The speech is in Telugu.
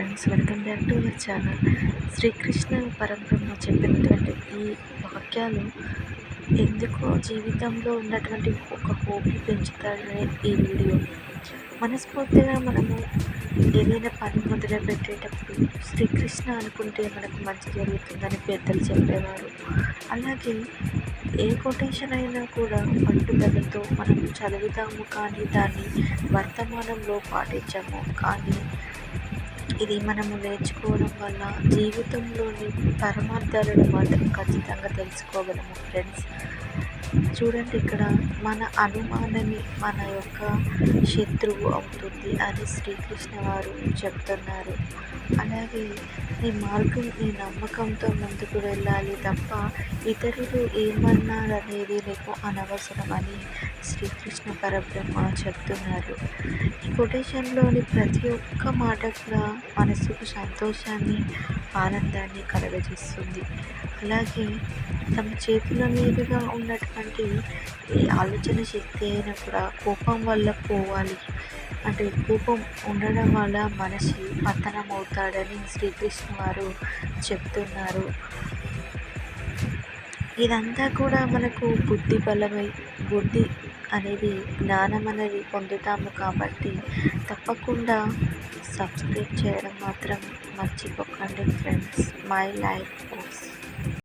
Friends, welcome back to our channel. Srikrishna పరబ్రహ్మ చెప్పినటువంటి ఈ వాక్యాలు ఎందుకో జీవితంలో ఉన్నటువంటి ఒక హోప్ని పెంచుతాడనే ఈ వీడియో. మనస్ఫూర్తిగా మనము ఏదైనా పని మొదలు పెట్టేటప్పుడు శ్రీకృష్ణ అనుకుంటే మనకు మంచి జరుగుతుందని పెద్దలు చెప్పేవారు. అలాగే ఏ కొటేషన్ అయినా కూడా పట్టుదలతో మనం చదువుతాము, కానీ దాన్ని వర్తమానంలో పాటించము. కానీ ఇది మనము నేర్చుకోవడం వల్ల జీవితంలోని పరమార్థాలను మాత్రం ఖచ్చితంగా తెలుసుకోగలము ఫ్రెండ్స్. చూడండి, ఇక్కడ మన అనుమానమే మన యొక్క శత్రువు అవుతుంది అని శ్రీకృష్ణ వారు చెప్తున్నారు. అలాగే నీ మార్గం నీ నమ్మకంతో ముందుకు వెళ్ళాలి తప్ప ఇతరులు ఏమన్నారనేది నీకు అనవసరం అని శ్రీకృష్ణ పరబ్రహ్మ చెప్తున్నారు. ఈ కొటేషన్లోని ప్రతి ఒక్క మాట కూడా మనసుకు సంతోషాన్ని, ఆనందాన్ని కలగజేస్తుంది. అలాగే తమ చేతుల మీదుగా ఉన్నటువంటి ఈ ఆలోచన శక్తి అయినా కూడా కోపం వల్ల పోవాలి. అంటే కోపం ఉండడం వల్ల మనిషి పతనమవుతాడని శ్రీకృష్ణ వారు చెప్తున్నారు. ఇదంతా కూడా మనకు బుద్ధి అనేది జ్ఞానం అనేది పొందుతాము. కాబట్టి తప్పకుండా సబ్స్క్రైబ్ చేయడం మాత్రం మర్చిపోకండి ఫ్రెండ్స్. My life books.